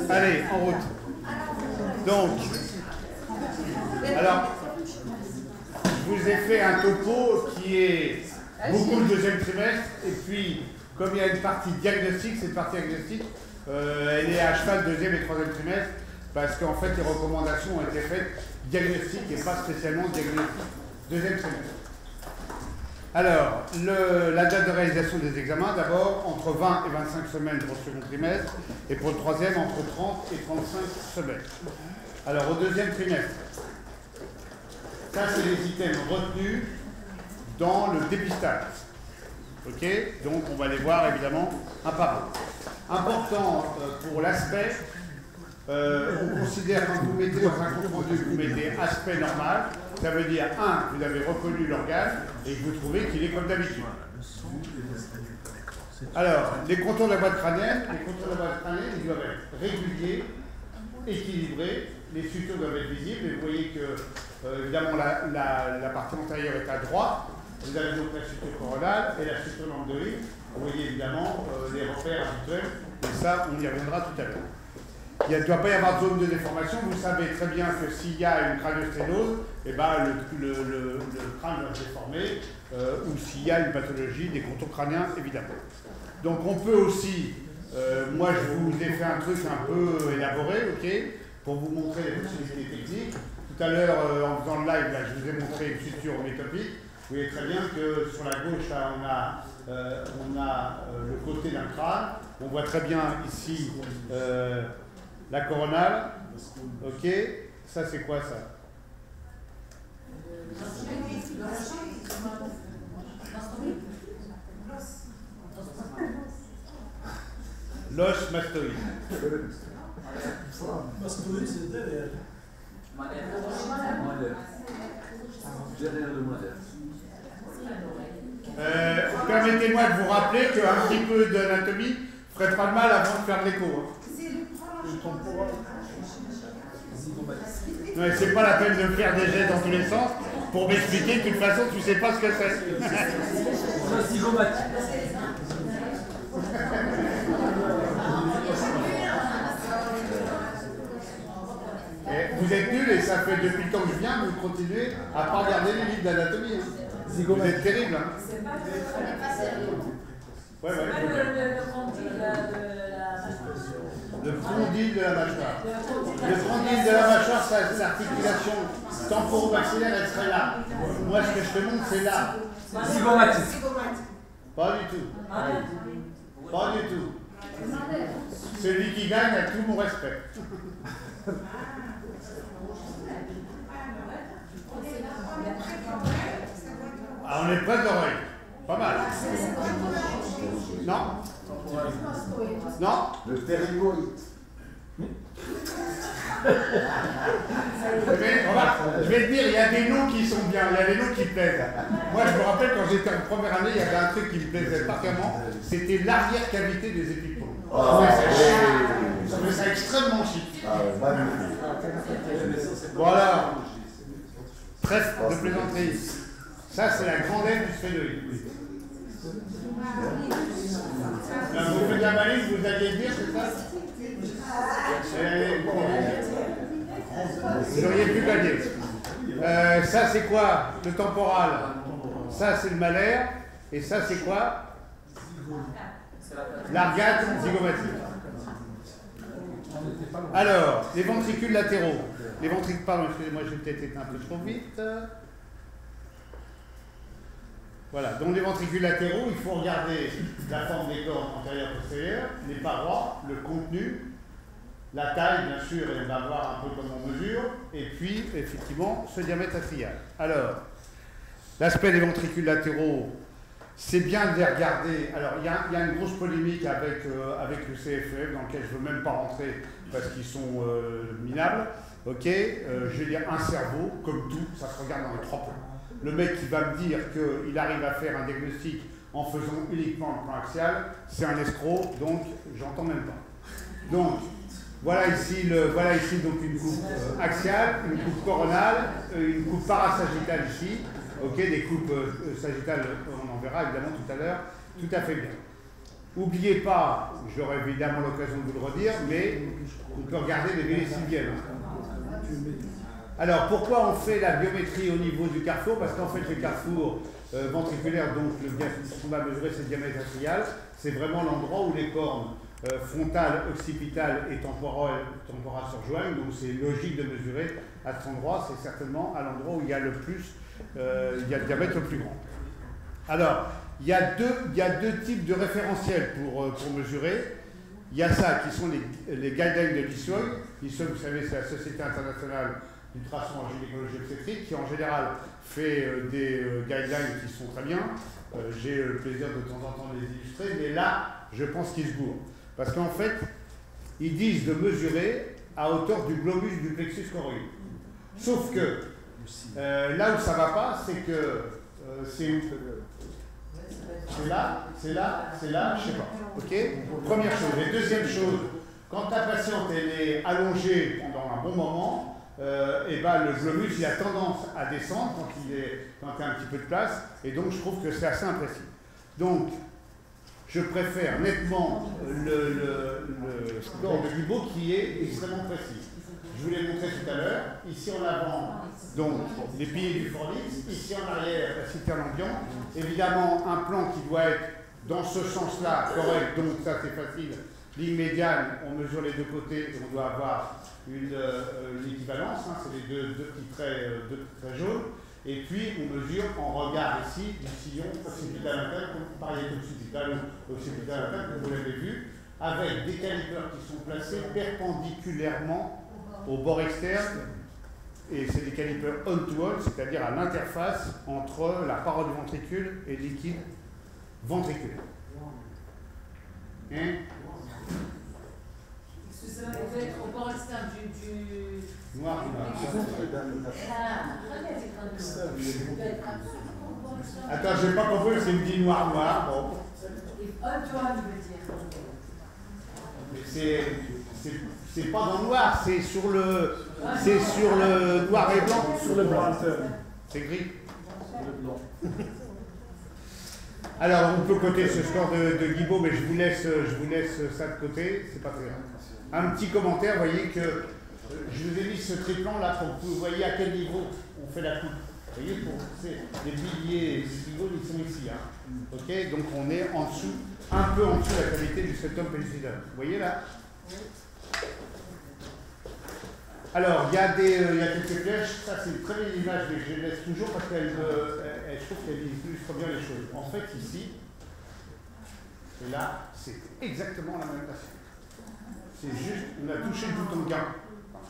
Allez, en route. Donc, alors, je vous ai fait un topo qui est beaucoup le deuxième trimestre, et puis, comme il y a une partie diagnostique, cette partie diagnostique, elle est à cheval deuxième et troisième trimestre, parce qu'en fait, les recommandations ont été faites diagnostic et pas spécialement diagnostic. Deuxième trimestre. Alors, la date de réalisation des examens, d'abord, entre 20 et 25 semaines pour le second trimestre, et pour le troisième, entre 30 et 35 semaines. Alors, au deuxième trimestre, ça, c'est les items retenus dans le dépistage. Ok? Donc, on va les voir, évidemment, un par un. Important pour l'aspect, on considère quand vous mettez dans un compte rendu, vous mettez aspect normal, ça veut dire, vous avez reconnu l'organe et que vous trouvez qu'il est comme d'habitude. Alors, les contours de la boîte crânienne, ils doivent être réguliers, équilibrés, les sutures doivent être visibles, et vous voyez que, évidemment, la partie antérieure est à droite, vous avez donc la suture coronale et la suture lambdoïde, vous voyez évidemment les repères habituels, et ça, on y reviendra tout à l'heure. Il ne doit pas y avoir de zone de déformation. Vous savez très bien que s'il y a une craniosténose, eh ben, le crâne va se déformer, ou s'il y a une pathologie des contours crâniens, évidemment. Donc on peut aussi, moi je vous ai fait un truc un peu élaboré, ok, pour vous montrer les possibilités techniques. Tout à l'heure, en faisant le live, là, je vous ai montré une suture métopique. Vous voyez très bien que sur la gauche, là, on a le côté d'un crâne. On voit très bien ici la coronale. Ok, ça c'est quoi ça? L'os mastoïde. Mastoïde, c'est derrière. Derrière le molaire. Permettez-moi de vous rappeler qu'un petit peu d'anatomie ferait pas de mal avant de faire de l'écho. Non, c'est pas la peine de faire des gestes dans tous les sens pour m'expliquer que de toute façon tu sais pas ce que c'est. Vous êtes nuls et ça fait depuis le temps que je viens, vous continuez à ne pas regarder les livres d'anatomie. Vous êtes terrible. Hein. C'est pas sérieux. Ouais, ouais. Le condyle de la mâchoire. Le condyle de la mâchoire. Le condyle de la mâchoire, c'est l'articulation temporo-maxillaire, elle serait là. Moi, ce que je te montre, c'est là. Zygomatique. Pas du tout. Pas du tout. Celui qui gagne a tout mon respect. Ah, on est près de l'oreille. Pas mal. Non? Non? Le ptérygoïde. Je vais te dire, il y a des noms qui sont bien, il y a des noms qui plaisent. Moi, je me rappelle quand j'étais en première année, il y avait un truc qui me plaisait particulièrement, c'était l'arrière-cavité des épipôles. Je trouvais ça extrêmement chic. Voilà. Trêve de plaisanterie. Ça, c'est la grande aile du sphénoïde. Vous faites de la malice, vous alliez dire, c'est ça? Vous auriez pu gagner. Ça, c'est quoi? Le temporal. Ça, c'est le malaire. Et ça, c'est quoi? L'argate zygomatique. Alors, les ventricules latéraux. Les ventricules, pardon, excusez-moi, j'ai peut-être été un peu trop vite. Voilà, donc les ventricules latéraux, il faut regarder la forme des cordes antérieures et postérieures, les parois, le contenu, la taille, bien sûr, et on va voir un peu comment on mesure, et puis, effectivement, ce diamètre atrial. Alors, l'aspect des ventricules latéraux, c'est bien de les regarder. Alors, il y a une grosse polémique avec le CFF, dans laquelle je ne veux même pas rentrer, parce qu'ils sont minables. Ok, je vais dire un cerveau, comme tout, ça se regarde dans les 3 points. Le mec qui va me dire qu'il arrive à faire un diagnostic en faisant uniquement le plan axial, c'est un escroc, donc j'entends même pas. Donc, voilà ici donc une coupe axiale, une coupe coronale, une coupe parasagittale ici, ok, des coupes sagittales, on en verra évidemment tout à l'heure, tout à fait bien. N'oubliez pas, j'aurai évidemment l'occasion de vous le redire, mais on peut regarder les véliciviels. Alors, pourquoi on fait la biométrie au niveau du carrefour? Parce qu'en fait, le carrefour ventriculaire, donc ce qu'on va mesurer, c'est le diamètre atrial, c'est vraiment l'endroit où les cornes frontale, occipitale et temporale se rejoignent, donc c'est logique de mesurer à cet endroit, c'est certainement à l'endroit où il y a le plus, il y a le diamètre le plus grand. Alors, il y a deux types de référentiels pour mesurer. Il y a ça qui sont les guidelines de l'ISOG. l'ISOG, vous savez, c'est la Société internationale d'ultrasons en gynécologie obstétrique qui en général fait des guidelines qui sont très bien. J'ai le plaisir de temps en temps de les illustrer, mais là, je pense qu'ils se bourrent. Parce qu'en fait, ils disent de mesurer à hauteur du globus du plexus choroïde. Sauf que là où ça ne va pas, c'est que c'est où? C'est là, c'est là, c'est là, je ne sais pas. Ok? Première chose. Et deuxième chose, quand ta patiente elle est allongée pendant un bon moment, et ben le globus il a tendance à descendre quand il y a un petit peu de place, et donc je trouve que c'est assez imprécis. Donc, je préfère nettement le score de Guibault qui est extrêmement précis. Je vous l'ai montré tout à l'heure. Ici en avant, donc les piliers du fornix. Ici en arrière, la citerne ambiante. Évidemment, un plan qui doit être dans ce sens-là correct. Donc ça, c'est facile. Ligne médiane, on mesure les deux côtés et on doit avoir une équivalence. Hein, c'est les deux petits traits jaunes. Et puis, on mesure en regard ici du sillon occipital interne, comme vous parliez d'occipital ou occipital interne, comme vous l'avez vu, avec des calipers qui sont placés perpendiculairement au bord externe. Et c'est des calipers on-to-on, c'est-à-dire à l'interface entre la paroi du ventricule et le liquide ventriculaire. Hein? Excusez-moi, vous pouvez être au bord externe du... Noir, Attends, je n'ai pas compris, c'est une dit noir. Bon. On-to-on, je veux dire. C'est pas dans le noir, c'est sur le noir et blanc. Sur le blanc. C'est gris. Alors, on peut coter ce score de Guibault, mais je vous laisse ça de côté, c'est pas très grave. Un petit commentaire, vous voyez que je vous ai mis ce triplan là pour que vous voyez à quel niveau on fait la coupe. Vous voyez, les piliers ils sont ici. Hein. Ok, donc on est en dessous, un peu en dessous de la qualité du septum pellucidum. Vous voyez là? Alors, il y a quelques pièges, ça c'est une très belle image, mais je les laisse toujours parce qu'elle je trouve qu'elle illustre bien les choses. En fait, ici, et là, c'est exactement la même façon. C'est juste, on a touché le bouton gain.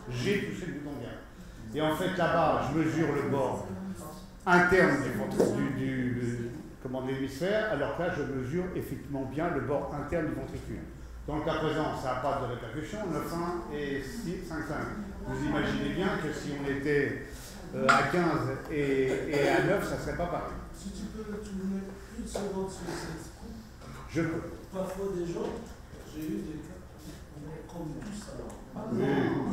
J'ai touché le bouton gain. Et en fait, là-bas, je mesure le bord interne de l'hémisphère, alors que là, je mesure effectivement bien le bord interne du ventricule. Dans le cas présent, ça n'a pas de répercussion, 9,1 et 5,5. Vous imaginez bien que si on était à 15 et à 9, ça ne serait pas pareil. Si tu peux me mettre une seconde sur cette coupe. Je peux. Parfois des gens, j'ai eu des cas, comme tout ça. Oui.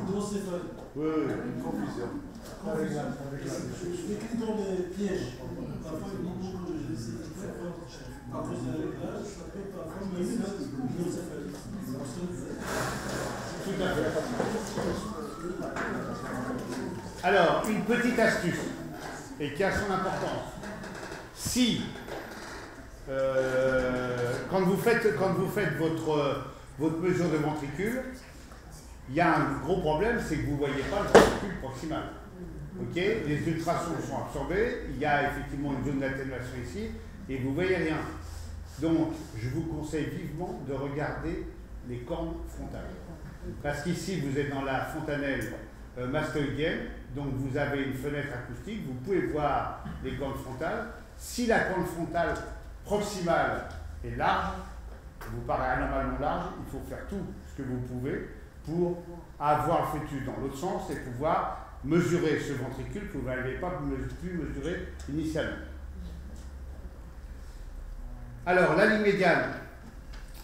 Hydrocéphale. Oui, une confusion. Je m'écris dans les pièges. Parfois, il dit que je les ai très fort. À cause de l'éclage, ça peut parfois me faire hydrocéphale. Tout à fait. Alors, une petite astuce, et qui a son importance. Si, quand vous faites votre mesure de ventricule, il y a un gros problème, c'est que vous ne voyez pas le ventricule proximal. Okay, les ultrasons sont absorbés, il y a effectivement une zone d'atténuation ici, et vous ne voyez rien. Donc, je vous conseille vivement de regarder les cornes frontales. Parce qu'ici, vous êtes dans la fontanelle mastoïdienne, donc vous avez une fenêtre acoustique, vous pouvez voir les cornes frontales. Si la corne frontale proximale est large, vous paraît anormalement large, il faut faire tout ce que vous pouvez pour avoir le fœtus dans l'autre sens et pouvoir mesurer ce ventricule que vous n'avez pas pu mesurer initialement. Alors, la ligne médiane,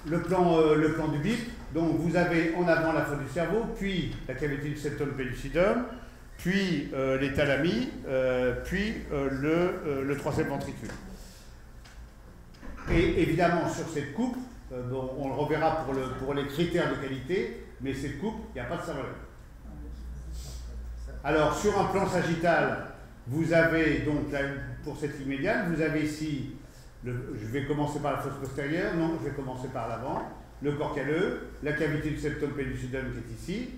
le plan du bip, donc vous avez en avant la faute du cerveau, puis la cavité du septum pellucidum, puis les thalamies, puis le troisième ventricule. Et évidemment, sur cette coupe, bon, on le reverra pour les critères de qualité, mais cette coupe, il n'y a pas de cervelet. Alors, sur un plan sagittal, vous avez donc, là, pour cette ligne médiane, vous avez ici, je vais commencer par la fosse postérieure, non, je vais commencer par l'avant, le corps calleux, la cavité du septum pellucidum qui est ici,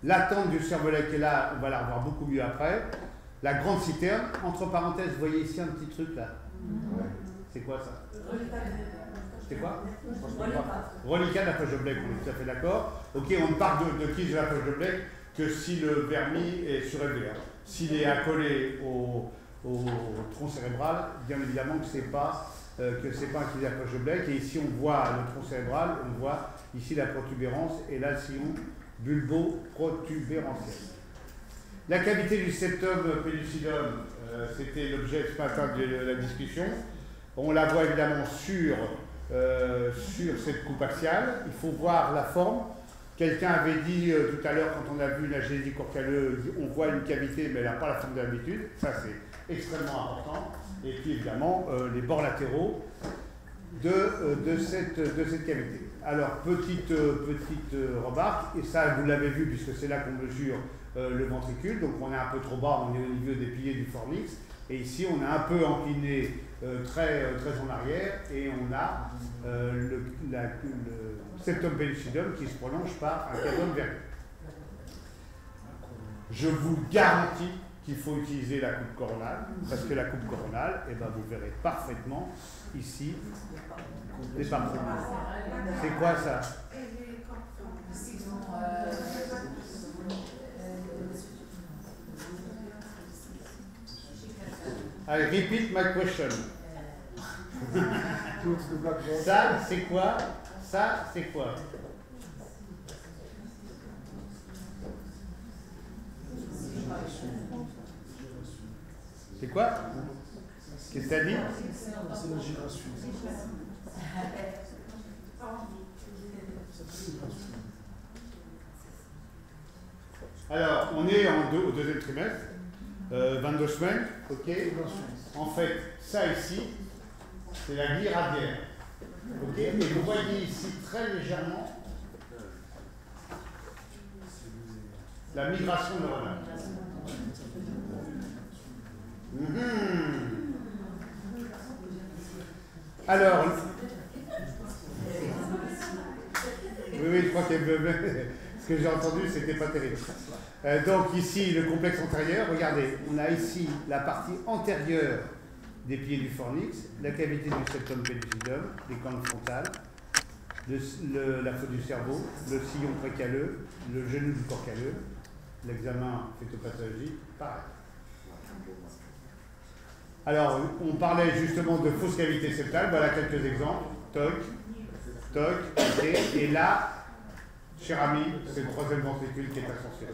l'attente du cervelet qui est là, on va la revoir beaucoup mieux après, la grande citerne, entre parenthèses, vous voyez ici un petit truc là. C'est quoi ça? C'est quoi? Reliquat de la poche de Blake, on est tout à fait d'accord. Ok, on ne parle de tige de la poche de Blake que si le vermis est surélevé. S'il est accolé au tronc cérébral, bien évidemment que ce n'est pas un tige de la poche de Blake. Et ici, on voit le tronc cérébral, on voit ici la protubérance et là le sillon bulbo-protubérantiel. La cavité du septum pellucidum, c'était l'objet ce matin de la discussion. On la voit évidemment sur cette coupe axiale. Il faut voir la forme. Quelqu'un avait dit tout à l'heure, quand on a vu la génésie corps calleux, on voit une cavité, mais elle n'a pas la forme de l'habitude. Ça, c'est extrêmement important. Et puis, évidemment, les bords latéraux de cette cavité. Alors, petite remarque, et ça, vous l'avez vu, puisque c'est là qu'on mesure le ventricule. Donc, on est un peu trop bas, on est au niveau des piliers du fornix. Et ici, on est un peu incliné très en arrière, et on a le septum pellucidum qui se prolonge par un cadavre verni. Je vous garantis qu'il faut utiliser la coupe coronale, parce que la coupe coronale, eh ben, vous verrez parfaitement ici les parties. C'est quoi ça? I repeat my question. Ça, c'est quoi? Ça, c'est quoi? C'est quoi? Qu'est-ce que ça dit? C'est la giration. Alors, on est au deuxième trimestre, 22 semaines, ok? En fait, ça ici, c'est la grille radiaire. Ok? Et vous voyez ici très légèrement la migration neuronale. Alors, oui, je crois que ce que j'ai entendu, c'était pas terrible. Donc ici, le complexe antérieur, regardez, on a ici la partie antérieure des pieds du fornix, la cavité du septum pellucidum, les cornes frontales, la faute du cerveau, le sillon précalleux, le genou du corps calleux, l'examen phytopathologique, pareil. Alors, on parlait justement de fausse cavité septale, voilà quelques exemples. Toc, toc, et là, cher ami, c'est le troisième ventricule qui est ascensionné.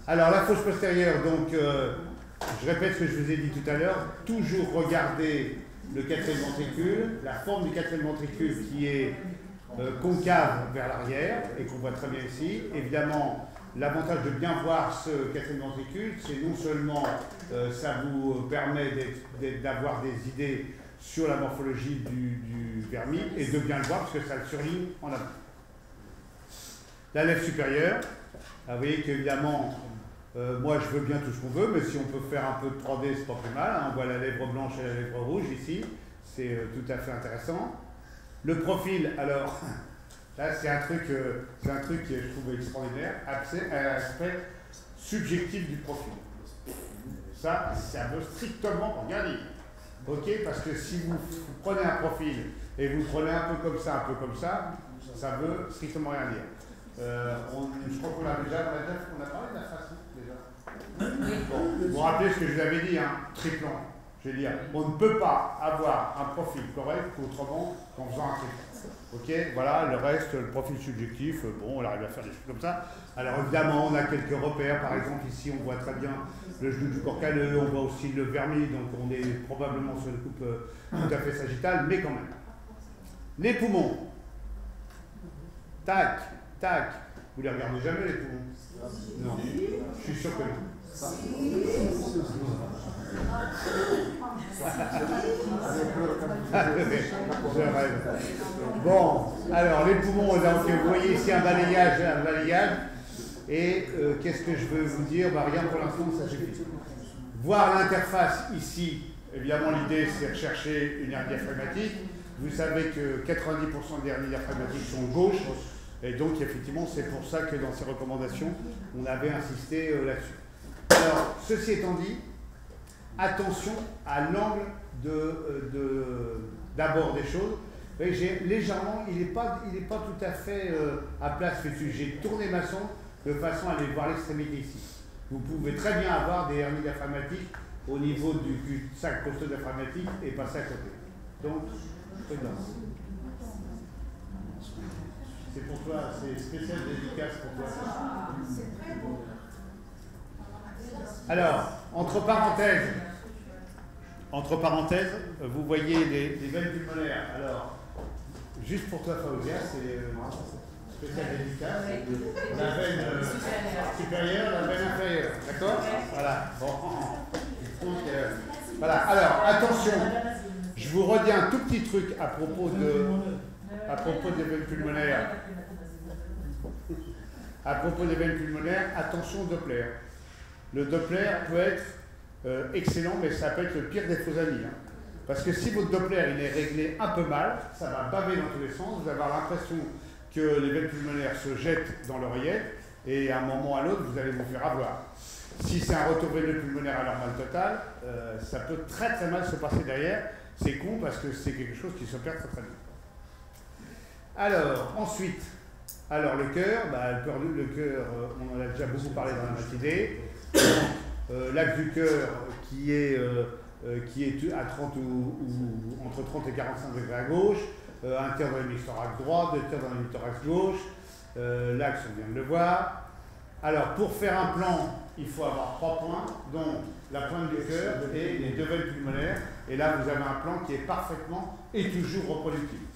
Alors, la fosse postérieure, donc, je répète ce que je vous ai dit tout à l'heure, toujours regarder le quatrième ventricule, la forme du quatrième ventricule qui est concave vers l'arrière et qu'on voit très bien ici. Évidemment, l'avantage de bien voir ce quatrième ventricule, c'est non seulement ça vous permet d'avoir des idées sur la morphologie du vermis et de bien le voir parce que ça le surligne en avant. La lèvre supérieure, vous voyez qu'évidemment, moi je veux bien tout ce qu'on veut, mais si on peut faire un peu de 3D, c'est pas plus mal. Hein. On voit la lèvre blanche et la lèvre rouge ici, c'est tout à fait intéressant. Le profil, alors, là c'est un truc que je trouve extraordinaire, aspect subjectif du profil. Ça veut strictement rien dire. Ok, parce que si vous prenez un profil et vous prenez un peu comme ça, ça veut strictement rien dire. Je crois qu'on a parlé de la façon déjà. Bon, vous vous rappelez ce que je vous avais dit, hein, triplan. Je veux dire, on ne peut pas avoir un profil correct autrement qu'en faisant un triplan. Ok, voilà, le reste, le profil subjectif, bon, on arrive à faire des choses comme ça. Alors évidemment, on a quelques repères, par exemple ici, on voit très bien le genou du corps calleux, on voit aussi le vermis, donc on est probablement sur une coupe tout à fait sagittale, mais quand même. Les poumons. Tac, tac. Vous les regardez jamais les poumons? Non, je suis sûr que non. Je rêve. Bon, alors les poumons, donc, vous voyez ici un balayage. Et qu'est-ce que je veux vous dire? Rien pour l'instant, ça suffit. Voir l'interface ici, évidemment l'idée c'est de rechercher une hernie diaphragmatique. Vous savez que 90% des hernies diaphragmatiques sont gauches, et donc effectivement c'est pour ça que dans ces recommandations, on avait insisté là-dessus. Alors, ceci étant dit, attention à l'angle d'abord des choses. Légèrement, il n'est pas tout à fait à place dessus. J'ai tourné ma sonde de façon à aller voir l'extrémité ici. Vous pouvez très bien avoir des hernies diaphragmatiques au niveau du sac costo-diaphragmatique et passer à côté. Donc, prudence. C'est pour toi, c'est spécial dédicace pour toi. C'est très beau. Alors, entre parenthèses, vous voyez les veines pulmonaires. Alors, juste pour toi, Fauzia, c'est spécial dédicace. La veine supérieure, la veine inférieure. D'accord? Voilà. Bon. Donc, voilà. Alors, attention. Je vous redis un tout petit truc à propos des veines pulmonaires. À propos des veines pulmonaires, attention au Doppler. Le Doppler peut être excellent, mais ça peut être le pire des faux amis. Hein. Parce que si votre Doppler il est réglé un peu mal, ça va baver dans tous les sens, vous allez avoir l'impression que les veines pulmonaires se jettent dans l'oreillette, et à un moment ou à l'autre, vous allez vous faire avoir. Si c'est un retour veineux pulmonaire anormal total, ça peut très très mal se passer derrière. C'est con parce que c'est quelque chose qui s'opère très très bien. Alors, ensuite, le cœur, le cœur, on en a déjà beaucoup parlé dans la matinée. L'axe du cœur qui est à 30 ou entre 30 et 45 degrés à gauche, un tiers dans l'hémisphore droit, 2 tiers dans l'hémisphore gauche, l'axe on vient de le voir. Alors pour faire un plan, il faut avoir 3 points, donc la pointe du cœur et les 2 veines pulmonaires, et là vous avez un plan qui est parfaitement et toujours reproductible.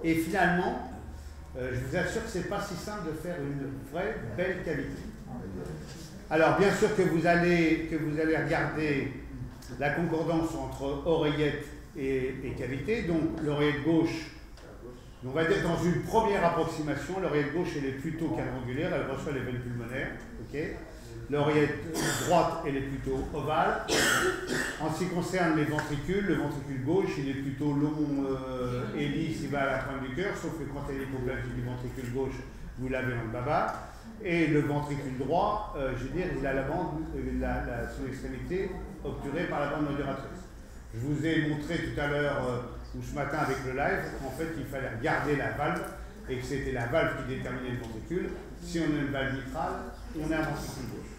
Et finalement, je vous assure que ce n'est pas si simple de faire une vraie belle cavité. Alors bien sûr que vous allez regarder la concordance entre oreillette et cavité. Donc l'oreillette gauche, on va dire dans une première approximation, l'oreillette gauche elle est plutôt quadrangulaire, elle reçoit les veines pulmonaires. Okay. L'oreillette droite elle est plutôt ovale. En ce qui concerne les ventricules, le ventricule gauche il est plutôt long et lisse, il va à la pointe du cœur, sauf que quand il y a l'hypoplasie du ventricule gauche, vous l'avez dans le baba. Et le ventricule droit, je veux dire, il a la bande, son extrémité obturée par la bande modératrice. Je vous ai montré tout à l'heure, ou ce matin avec le live, qu'en fait il fallait garder la valve, et que c'était la valve qui déterminait le ventricule. Si on a une valve mitrale, on a un ventricule gauche.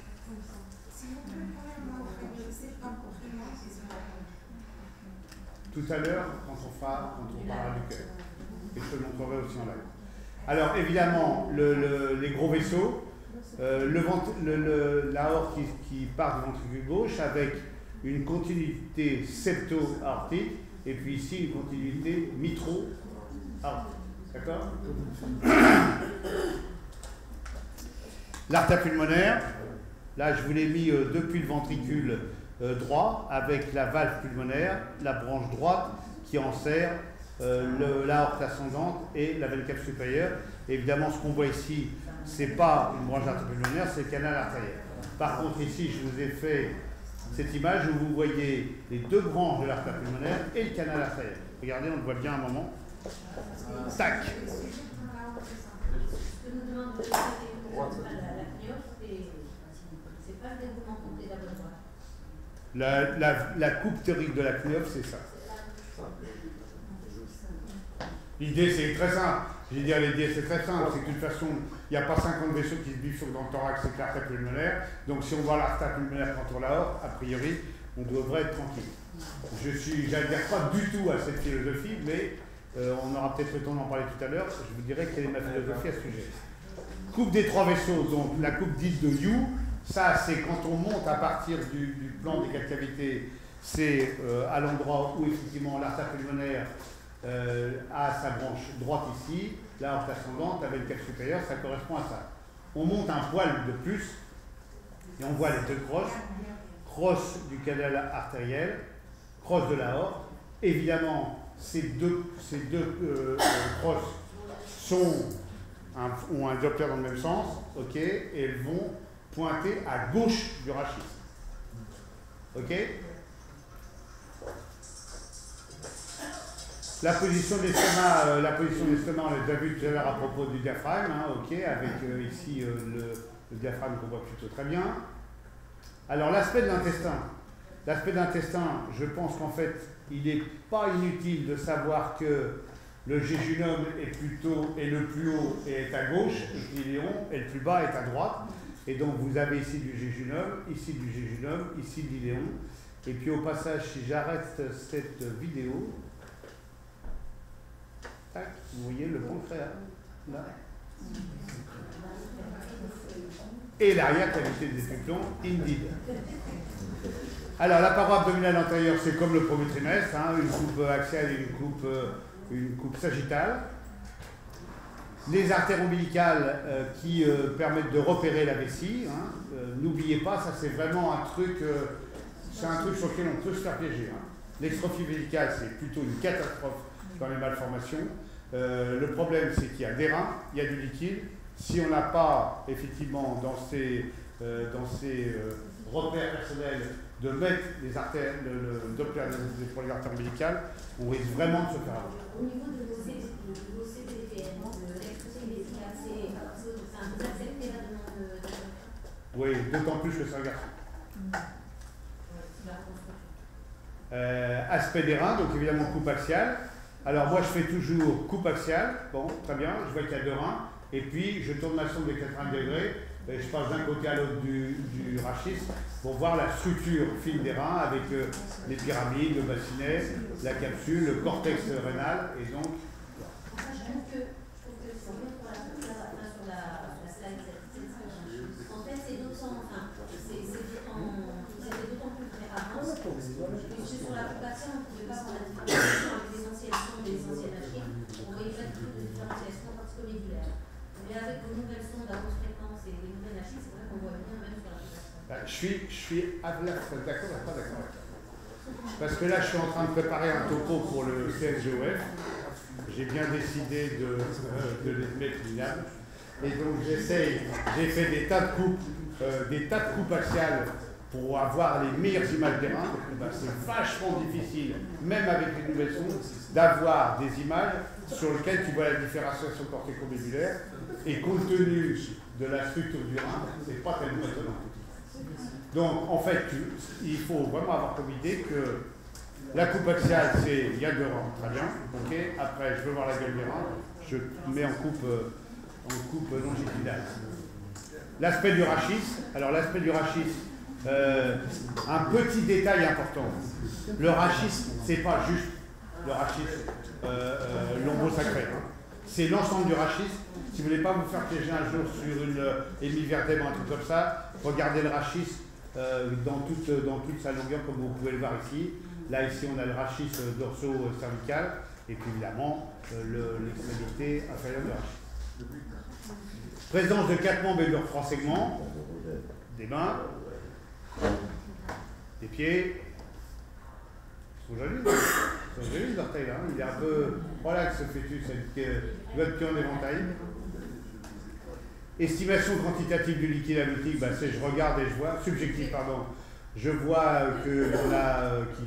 Tout à l'heure, quand on parlera du cœur. Et je te le montrerai aussi en live. Alors évidemment, les gros vaisseaux, l'aorte qui part du ventricule gauche avec une continuité septo-aortique et puis ici une continuité mitro-aortique. D'accord? L'artère pulmonaire, là je vous l'ai mis depuis le ventricule droit avec la valve pulmonaire, la branche droite qui enserre l'aorte ascendante et la veine cave supérieure. Et évidemment, ce qu'on voit ici, ce n'est pas une branche d'artère pulmonaire, c'est le canal artériel. Par contre, ici, je vous ai fait cette image où vous voyez les 2 branches de l'artère pulmonaire et le canal artériel. Regardez, on le voit bien un moment. Tac. La coupe théorique de la CNIOF, c'est ça. L'idée, c'est très simple. Je veux dire, l'idée, c'est très simple. C'est que de toute façon, il n'y a pas 50 vaisseaux qui se bifurquent dans le thorax et l'artère pulmonaire. Donc, si on voit l'artère pulmonaire quand on l'aorte, a priori, on devrait être tranquille. Je n'adhère pas du tout à cette philosophie, mais on aura peut-être le temps d'en parler tout à l'heure. Je vous dirai quelle est ma philosophie à ce sujet. Coupe des 3 vaisseaux, donc la coupe dite de You. Ça, c'est quand on monte à partir du plan des 4 cavités, c'est à l'endroit où effectivement l'artère pulmonaire a sa branche droite ici, l'aorte ascendante avec le cave supérieur, ça correspond à ça. On monte un poil de plus, Et on voit les deux croches. Croche du canal artériel, croche de l'aorte. Évidemment, ces deux croches ont un Doppler dans le même sens, ok, et elles vont pointer à gauche du rachis. Ok. La position de l'estomac, on l'a déjà vu tout à l'heure à propos du diaphragme, hein, ok, avec ici le diaphragme qu'on voit plutôt très bien. Alors l'aspect de l'intestin. L'aspect de l'intestin, je pense qu'en fait, il n'est pas inutile de savoir que le jéjunum est le plus haut et est à gauche, et que l'iléon est le plus bas est à droite. Et donc vous avez ici du jéjunum, ici de l'iléon. Et puis au passage, si j'arrête cette vidéo, tac, vous voyez le pancréas, là. Et l'arrière-cavité des épiplombs, indeed. Alors la paroi abdominale antérieure, c'est comme le premier trimestre, hein, une coupe axiale et une coupe sagittale. Les artères ombilicales qui permettent de repérer la vessie. Hein. N'oubliez pas, ça c'est vraiment un truc sur lequel on peut se faire piéger. Hein. L'extrophie vélicale, c'est plutôt une catastrophe dans les malformations. Le problème, c'est qu'il y a des reins, il y a du liquide. Si on n'a pas, effectivement, dans ces repères personnels, de mettre les artères, le Doppler pour les artères ombilicales, on risque vraiment de se faire avoir. Au niveau de vos CPDPN, l'extrophie vélicale, vous acceptez la demande de... Oui, d'autant plus que c'est un garçon. Aspect des reins, donc évidemment coupe axiale. Alors moi je fais toujours coupe axiale, bon, très bien, je vois qu'il y a deux reins, et puis je tourne ma sonde de 80 degrés, et je passe d'un côté à l'autre du rachis pour voir la structure fine des reins avec les pyramides, le bassinet, la capsule, le cortex rénal, et donc... Je trouve que c'est bien pour sur la slide, en fait c'est d'autant plus vrai avant, que sur la population, on ne pouvait pas avoir la différenciation avec les anciennes sondes et les anciennes machines, on voyait pas du tout de différenciation particulière. Mais avec vos nouvelles sondes à haute fréquence et les nouvelles machines, c'est vrai qu'on voit bien même sur la population. Je suis d'accord, pas d'accord avec ça. Parce que là, je suis en train de préparer un topo pour le CSGOF. J'ai bien décidé de les mettre minables. Et donc, j'ai fait des tas de coupes axiales pour avoir les meilleures images des reins. C'est vachement difficile, même avec les nouvelles sondes, d'avoir des images sur lesquelles tu vois la différenciation cortéco-médulaire. Et compte tenu de la structure du rein, c'est pas tellement étonnant. Donc, en fait, il faut vraiment avoir comme idée que la coupe axiale, c'est il y a deux reins, très bien. Okay. Après, je veux voir la gueule des reins, je mets en coupe longitudinale. L'aspect du rachis. Alors, l'aspect du rachis, un petit détail important. Le rachis, c'est pas juste le rachis lombo-sacré. Hein. C'est l'ensemble du rachis. Si vous ne voulez pas vous faire piéger un jour sur une hémivertèbre, un truc comme ça, regardez le rachis dans toute sa longueur, comme vous pouvez le voir ici. Là, ici, on a le rachis dorso-cervical, et puis évidemment, l'extrémité inférieure du rachis. Présence de 4 membres et de leurs 3 segments, des mains, des pieds. Ils sont jolis, les orteils, là. Il est un peu relax, ce fœtus, il va être pied en éventail. Estimation quantitative du liquide amniotique, c'est je regarde et je vois, subjectif, pardon, je vois qu'il y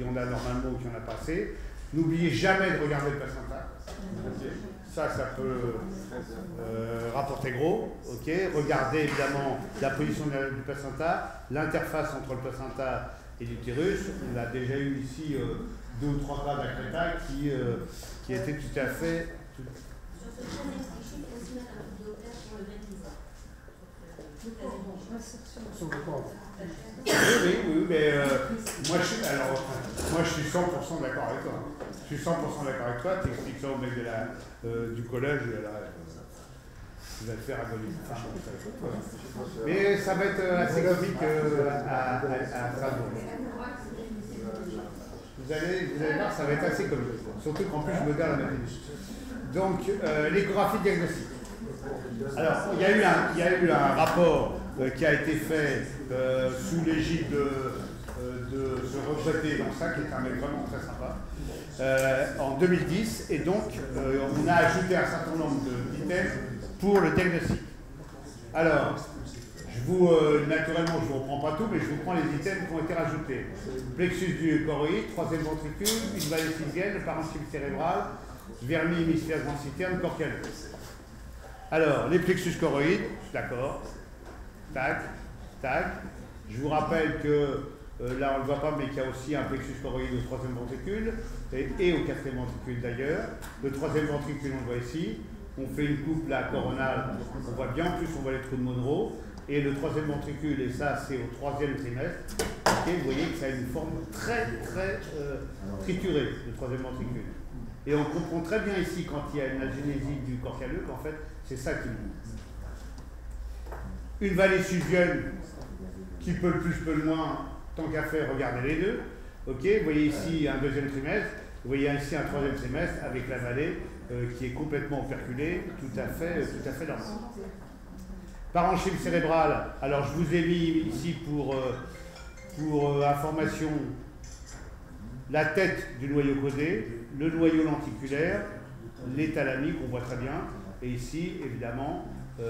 en a normalement ou qu'il y en a pas assez. N'oubliez jamais de regarder le placenta. Ça peut rapporter gros. Okay. Regardez évidemment la position du placenta, l'interface entre le placenta et l'utérus. On a déjà eu ici 2 ou 3 cas d'accréta qui étaient tout à fait... Sur ce troisième fichier, il faut aussi mettre un petit Doppler pour le même visage. Oui, mais moi je suis 100% d'accord avec toi. Je suis 100% d'accord avec toi, tu expliques ça au mec du collège, il va le faire à Bolivie. Mais ça va être assez comique à Strasbourg. Vous allez voir, ça va être assez comique. Surtout qu'en plus je me garde la même. Donc, l'échographie diagnostique. Alors, il y a eu un rapport qui a été fait sous l'égide de ce regretté dans ça, qui est un mec vraiment très sympa, en 2010. Et donc, on a ajouté un certain nombre d'items pour le diagnostic. Alors, naturellement, je ne vous reprends pas tout, mais je vous prends les items qui ont été rajoutés. Plexus du choroïde, troisième ventricule, une vallée sixième, le parenchyme cérébral, vermis hémisphère grand citerne, corps caleux. Alors, les plexus choroïdes, d'accord, tac, tac. Je vous rappelle que, là on ne le voit pas, mais qu'il y a aussi un plexus choroïde au troisième ventricule, et au quatrième ventricule d'ailleurs. Le troisième ventricule, on le voit ici. On fait une coupe là coronale, on voit bien, en plus on voit les trous de Monroe. Et le troisième ventricule, et ça c'est au troisième trimestre, et vous voyez que ça a une forme très triturée, le troisième ventricule. Et on comprend très bien ici, quand il y a une agénésie du corps calleux, qu'en fait c'est ça qui monte. Une vallée subienne, qui peut le plus, peut le moins, tant qu'à faire, regardez les deux. Ok, vous voyez ici un deuxième trimestre, vous voyez ici un troisième trimestre avec la vallée qui est complètement operculée, tout à fait normal. Parenchyme cérébral, alors je vous ai mis ici pour information la tête du noyau caudé, le noyau lenticulaire, les thalamiques, on voit très bien, et ici évidemment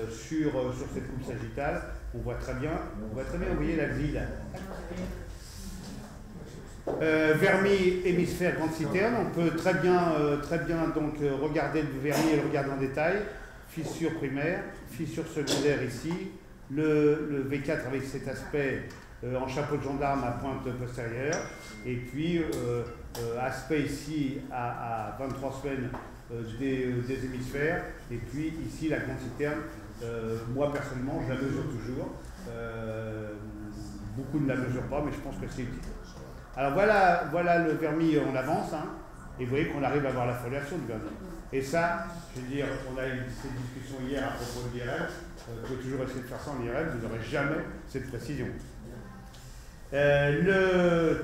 sur cette coupe sagittale, on voit très bien, vous voyez la grille là. Vermis hémisphère grande citerne, on peut très bien donc regarder le vermis et le regarder en détail. Fissure primaire, fissure secondaire ici, le V4 avec cet aspect en chapeau de gendarme à pointe postérieure, et puis aspect ici à 23 semaines des hémisphères, et puis ici la grande citerne, moi personnellement je la mesure toujours, beaucoup ne la mesurent pas, mais je pense que c'est utile. Alors voilà le vermis, on avance, hein, et vous voyez qu'on arrive à voir la foliation du vermis. Et ça, je veux dire, on a eu cette discussion hier à propos de l'IRM, vous pouvez toujours essayer de faire ça en IRM, vous n'aurez jamais cette précision.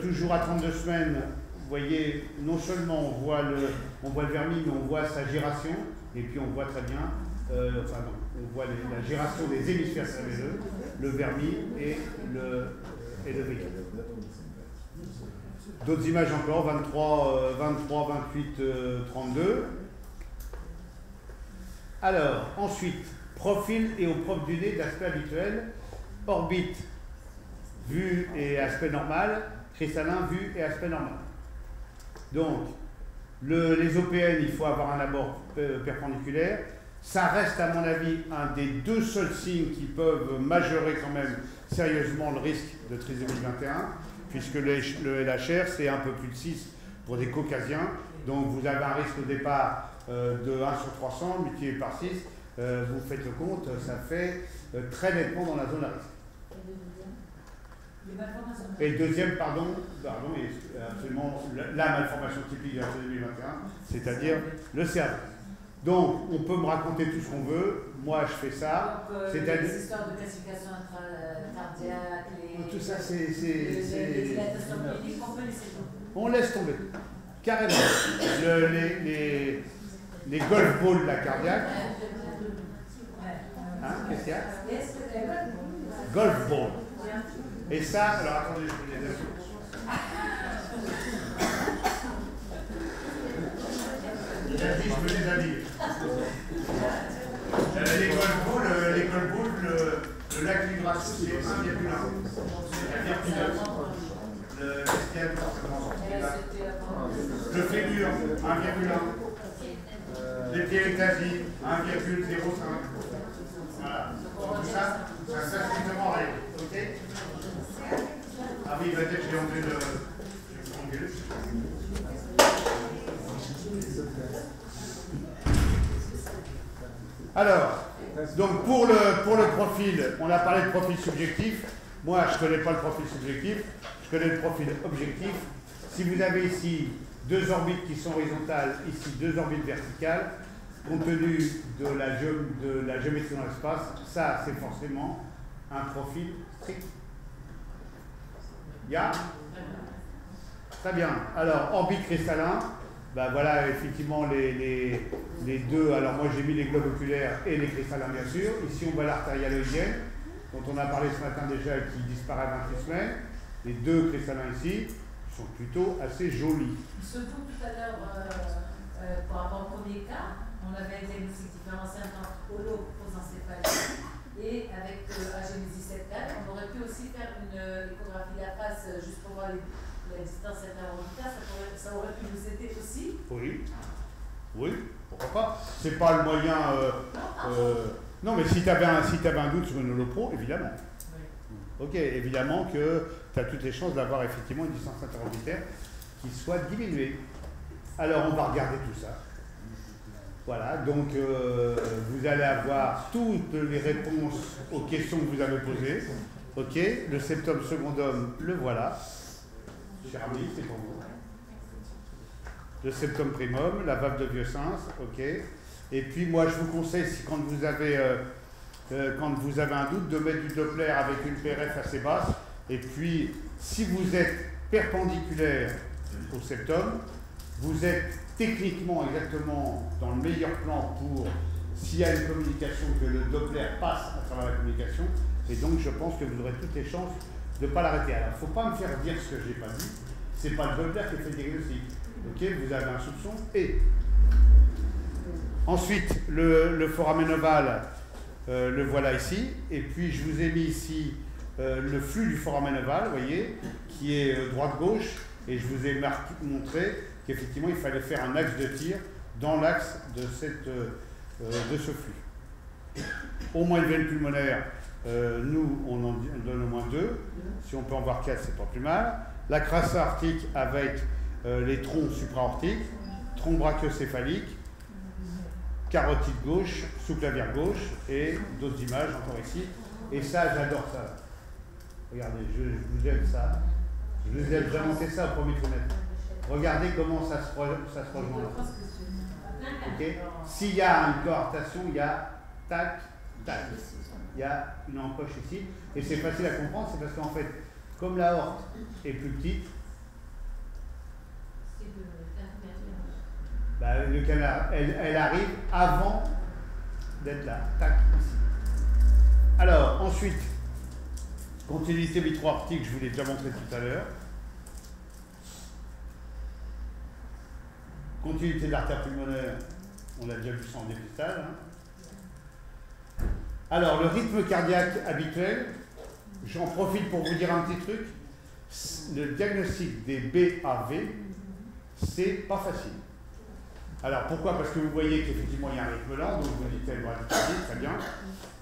Toujours à 32 semaines, vous voyez, non seulement on voit le vermis, mais on voit sa giration, et puis on voit très bien, on voit la giration des hémisphères cérébelleux, le vermis et le V4. D'autres images encore, 23, 28, 32. Alors, ensuite, profil et au propre du nez d'aspect habituel, orbite, vue et aspect normal, cristallin, vue et aspect normal. Donc, les OPN, il faut avoir un abord perpendiculaire. Ça reste, à mon avis, un des deux seuls signes qui peuvent majorer quand même sérieusement le risque de trisomie 21, puisque le LHR, c'est un peu plus de 6 pour des caucasiens. Donc, vous avez un risque au départ de 1 sur 300 multiplié par 6, vous faites le compte, ça fait très nettement dans la zone à risque. Et le deuxième, pardon, est absolument la malformation typique de la trisomie 21, c'est-à-dire le cerveau. Donc, on peut me raconter tout ce qu'on veut, moi je fais ça. C'est-à-dire les histoires de classification intracardiaque, tout ça, les dilatations cliniques, on peut laisser tomber. On laisse tomber, carrément. Les golf balls de la cardiaque. Hein, qu'est-ce qu'il y a? Golf ball. Et ça, alors attendez, je peux les dire. Il a dit, je peux les habiller. Les golf balls, le lac du Grasso, c'est 1,1. C'est-à-dire pilote. Le STM, forcément. Le fémur, 1,1. Les pieds étasiques, 1,05. Voilà. Tout ça, ça sert strictement à rien. Ok? Ah oui, il va dire que j'ai enlevé le strongule. Alors, donc pour le profil, on a parlé de profil subjectif. Moi, je ne connais pas le profil subjectif, je connais le profil objectif. Si vous avez ici deux orbites qui sont horizontales, ici deux orbites verticales, compte tenu de la géométrie dans l'espace, ça c'est forcément un profil strict. Ya? Très bien. Alors, orbite cristallin, ben voilà effectivement les deux. Alors moi j'ai mis les globes oculaires et les cristallins bien sûr. Ici on voit l'artérialoïdienne. dont on a parlé ce matin déjà et qui disparaît à 28 semaines. Les deux cristallins ici sont plutôt assez jolis. Surtout tout à l'heure, par rapport au premier cas, on avait un diagnostic différentiel entre holo-prosencéphalique et avec agénésie septale. On aurait pu aussi faire une échographie de la face juste pour voir la distance interorbitale. Ça aurait pu nous aider aussi. Oui. Oui, pourquoi pas. C'est pas le moyen. Non, mais si tu avais un doute sur une holopro, évidemment. Oui. Ok, évidemment que tu as toutes les chances d'avoir effectivement une distance interorbitaire qui soit diminuée. Alors, on va regarder tout ça. Voilà, donc vous allez avoir toutes les réponses aux questions que vous avez posées. Ok, le septum secondum, le voilà. Cher ami, c'est pour vous. Le septum primum, la valve de Vieux-Sens, ok. Et puis moi, je vous conseille, si, quand vous avez un doute, de mettre du Doppler avec une PRF assez basse. Et puis, si vous êtes perpendiculaire au septum, vous êtes techniquement exactement dans le meilleur plan pour, s'il y a une communication, que le Doppler passe à travers la communication. Et donc, je pense que vous aurez toutes les chances de ne pas l'arrêter. Alors, il ne faut pas me faire dire ce que je n'ai pas dit. Ce n'est pas le Doppler qui fait le diagnostic. Ok, vous avez un soupçon. Et ensuite, le foramen ovale, le voilà ici. Et puis, je vous ai mis ici le flux du foramen ovale, vous voyez, qui est droite-gauche. Et je vous ai montré qu'effectivement, il fallait faire un axe de tir dans l'axe de ce flux. Au moins une veine pulmonaire, nous, on en donne au moins 2. Si on peut en voir 4, c'est pas plus mal. La crasse aortique avec les troncs supraortiques, tronc brachiocéphalique, carotide gauche, sous-clavière gauche, et d'autres images encore ici. Et ça, j'adore ça. Regardez, je vous aime ça. Je vous ai déjà monté ça au premier trimestre. Regardez comment ça se rejoint là. Okay. S'il y a une coartation, il y a tac, tac. Il y a une encoche ici. Et c'est facile à comprendre, c'est parce qu'en fait, comme l'aorte est plus petite, le canal, elle arrive avant d'être là. Tac, ici. Alors, ensuite, continuité vitro-aortique, je vous l'ai déjà montré tout à l'heure. Continuité de l'artère pulmonaire, on a déjà vu ça en dépistage. Hein. Alors, le rythme cardiaque habituel, j'en profite pour vous dire un petit truc. Le diagnostic des BAV, c'est pas facile. Alors, pourquoi? Parce que vous voyez qu'effectivement, il y a un rythme lent, donc vous dites une bradycardie, très bien.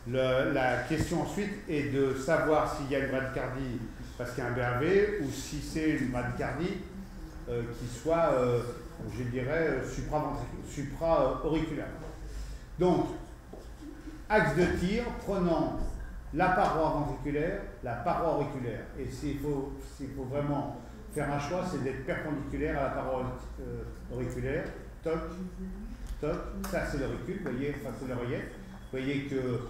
La question ensuite est de savoir s'il y a une bradycardie parce qu'il y a un BAV ou si c'est une bradycardie qui soit, je dirais, supra-auriculaire. Donc, axe de tir prenant la paroi ventriculaire, la paroi auriculaire. Et s'il faut vraiment faire un choix, c'est d'être perpendiculaire à la paroi auriculaire. Toc, toc, ça c'est l'auricule, vous voyez, enfin c'est l'oreillette. Vous voyez que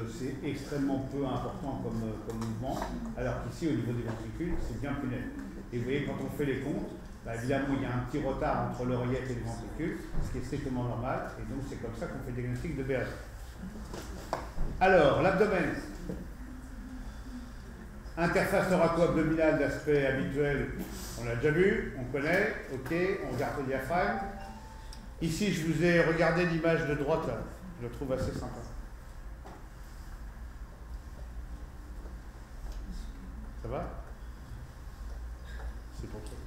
c'est extrêmement peu important comme mouvement, alors qu'ici au niveau des ventricules, c'est bien plus net. Et vous voyez, quand on fait les comptes, évidemment il y a un petit retard entre l'oreillette et le ventricule, ce qui est strictement normal, et donc c'est comme ça qu'on fait le diagnostic de BAV. Alors, l'abdomen. Interface thoraco-abdominale d'aspect habituel, on l'a déjà vu, on connaît, ok, on regarde le diaphragme. Ici, je vous ai regardé l'image de droite, là. Je le trouve assez sympa. Ça va? C'est pour toi.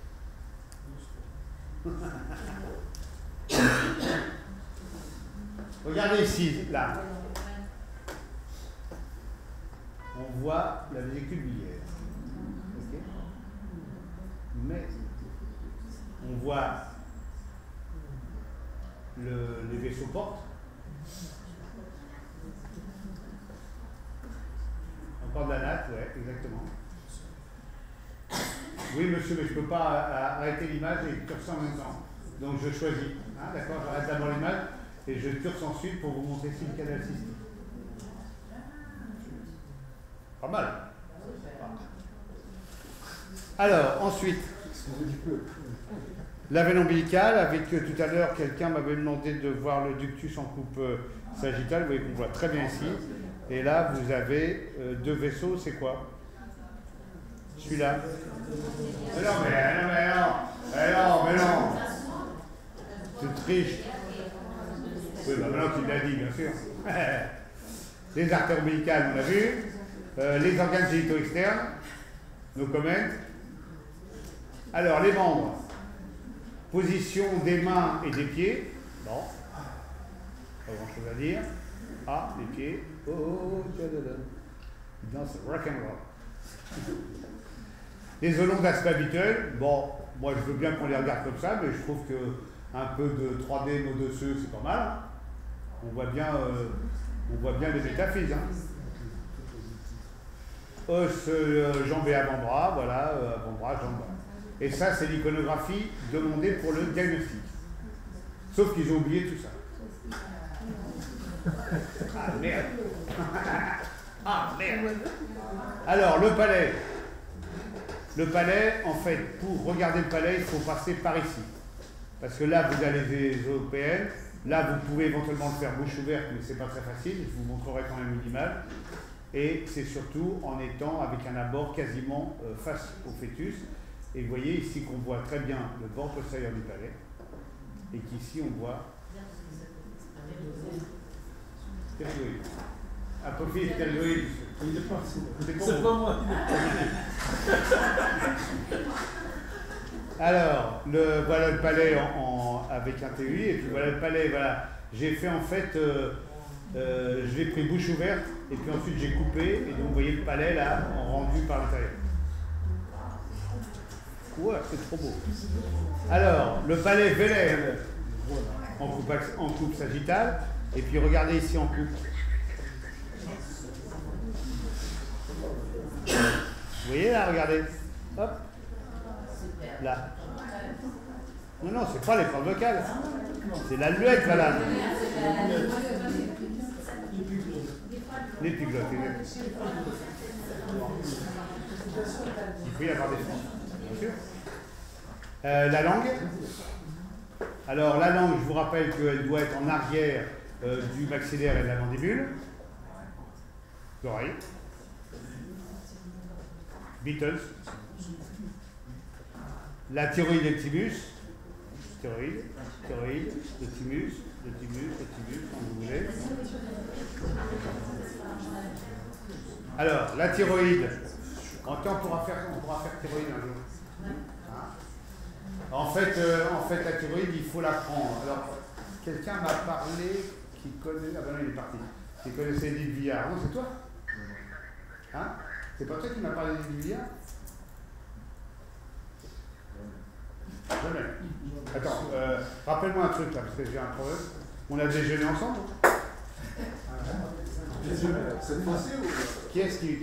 Regardez ici, là. On voit la vésicule biliaire. Okay. Mais on voit les vaisseaux portes. Encore de la natte, ouais, exactement. Oui, monsieur, mais je ne peux pas arrêter l'image et curser en même temps. Donc je choisis. Hein, d'accord, j'arrête d'abord l'image et je curse ensuite pour vous montrer ici le canal cystique. Pas mal. Alors, ensuite, la veine ombilicale, avec tout à l'heure, quelqu'un m'avait demandé de voir le ductus en coupe sagittale. Vous voyez qu'on voit très bien ici. Et là, vous avez deux vaisseaux, c'est quoi? Celui-là. Mais non, mais non. Tu triches. Oui, bah maintenant tu l'as dit, bien sûr. Les artères ombilicales, on l'a vu. Les organes génitaux externes. No comment. Alors, les membres. Position des mains et des pieds. Bon. Pas grand chose à dire. Ah, les pieds. Oh, dans ce rock and roll. Les zones d'aspect habituel. Bon, moi je veux bien qu'on les regarde comme ça, mais je trouve que un peu de 3D nos dessus, c'est pas mal. On voit bien les métaphyses. Hein. Os, jambes et avant-bras, voilà, avant-bras, jambes. Et ça, c'est l'iconographie demandée pour le diagnostic. Sauf qu'ils ont oublié tout ça. Ah merde. Ah merde. Alors, le palais. Le palais, en fait, pour regarder le palais, il faut passer par ici. Parce que là, vous avez les européennes. Là, vous pouvez éventuellement le faire bouche ouverte, mais c'est pas très facile. Je vous montrerai quand même une image. Et c'est surtout en étant avec un abord quasiment face au fœtus. Et vous voyez ici qu'on voit très bien le bord postérieur du palais. Et qu'ici, on voit... Stéréoïde. Un profil stéréoïde. Il est parti. C'est pas moi. Alors, voilà le palais avec un TUI, et puis voilà le palais, voilà. J'ai fait en fait, je l'ai pris bouche ouverte, et puis ensuite j'ai coupé, et donc vous voyez le palais là, rendu par l'intérieur. Ouais, c'est trop beau. Alors, le palais vélaire en coupe sagittale, et puis regardez ici en coupe. Vous voyez là, regardez. Hop. Là. Non, non, c'est pas les cordes vocales. C'est la luette, madame. L'épiglotte. Il peut y avoir des sons, bien sûr. La langue. Alors, la langue, je vous rappelle qu'elle doit être en arrière du maxillaire et de la mandibule. L'oreille. Beatles. La thyroïde et le thymus. Thyroïde, le thymus, comme vous voulez. Alors, la thyroïde. On pourra faire thyroïde un jour. Hein? En fait, la thyroïde, il faut la prendre. Alors, quelqu'un m'a parlé qui connaît... Ah ben non, il est parti. Qui connaissait Edith Villard. Non, c'est toi? Hein? C'est pas toi qui m'as parlé d'Edith Villard? Jamais. Attends, rappelle-moi un truc là, parce que j'ai un problème. On a déjeuné ensemble? Cette fois-ci ou... Qui est-ce qui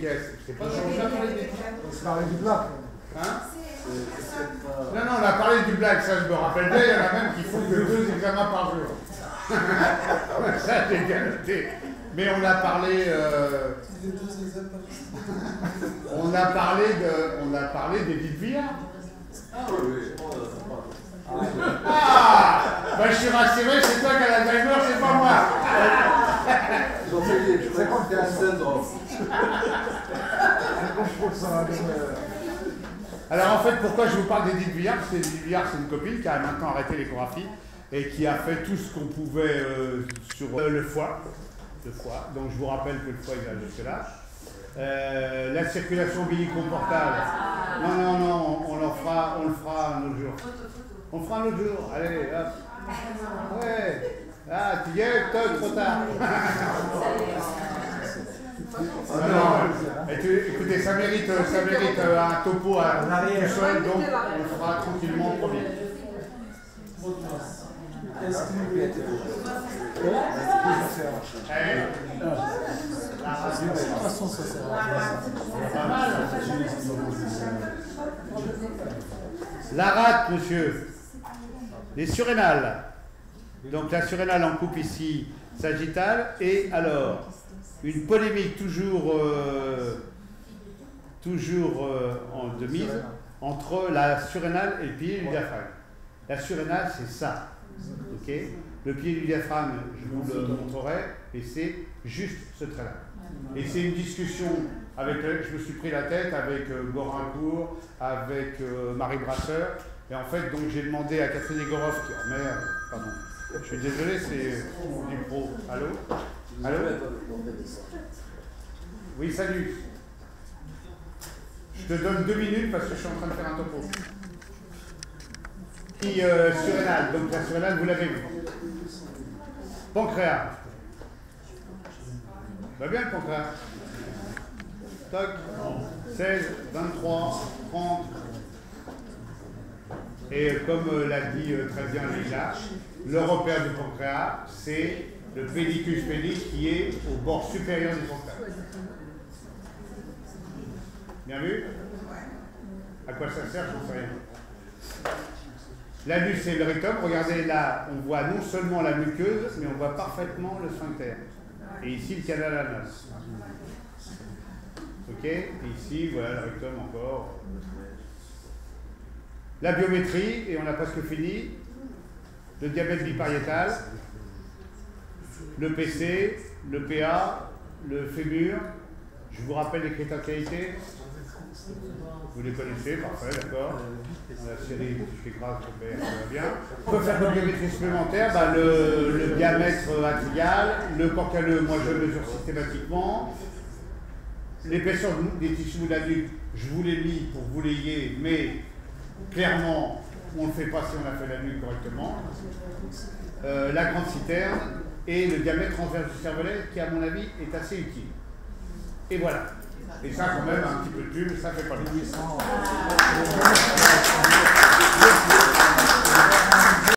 c'est pas on a parlé des... On se parlait du black. Hein? Non, on a parlé du black, ça je me rappelle bien, il y en a même qui font que 2 examens par jour. Ça j'ai bien noté. Mais on a parlé... on a parlé d'Edith Villard. Ah oui. Ah, bah je suis rassuré, c'est toi qui as l'Alzheimer, c'est pas moi. C'est comme t'es un syndrome. Alors en fait, pourquoi je vous parle d'Edith Villard? Parce qu'Edith Villard, c'est une copine qui a maintenant arrêté l'échographie et qui a fait tout ce qu'on pouvait sur le foie. Donc je vous rappelle que le foie il va jusque-là. La circulation ombilico-portale. Non, on le fera un autre jour. On le fera un autre jour. Allez, hop. Ouais. Ah, tu y es, trop tard. Écoutez, ça mérite un topo à tout seul, donc on le fera tranquillement en premier. La rate, monsieur. Les surrénales. Donc la surrénale en coupe ici, sagittale. Et alors, une polémique toujours de mise entre la surrénale et le pilier du diaphragme. La surrénale, c'est ça. Ok. Le pied du diaphragme, je vous le montrerai, et c'est juste ce trait-là. Et c'est une discussion avec laquelle je me suis pris la tête avec Gorincourt, avec Marie Brasseur. Et en fait, donc j'ai demandé à Catherine Egorov qui remet. Pardon. Je suis désolé, c'est du pro. Allô? Allô? Oui, salut. Je te donne 2 minutes parce que je suis en train de faire un topo. Puis surrénale, donc la surrénale, vous l'avez vu. Pancréas. Va bien le pancréas. Toc. 16, 23, 30. Et comme l'a dit très bien Leïla, le repère du pancréas, c'est le pédicus pédique qui est au bord supérieur du pancréas. Bien vu? À quoi ça sert? Je ne sais rien. L'anus et le rectum, regardez là, on voit non seulement la muqueuse, mais on voit parfaitement le sphincter. Et ici, le canal anal. Ok? Et ici, voilà le rectum encore. La biométrie, et on a presque fini. Le diabète bipariétal, le PC, le PA, le fémur. Je vous rappelle les critères de qualité. Vous les connaissez, parfait, d'accord. La série écrase, ça va bien. Pour faire une biométrie supplémentaire, le diamètre atrial, le corps calleux, moi je le mesure systématiquement. L'épaisseur des tissus de la nuque, je vous l'ai mis pour vous l'ayer, mais clairement, on ne le fait pas si on a fait la nuque correctement. La grande citerne et le diamètre transverse du cervelet, qui à mon avis est assez utile. Et voilà. Et ça, quand même, un petit peu de pub, ça fait pas mal.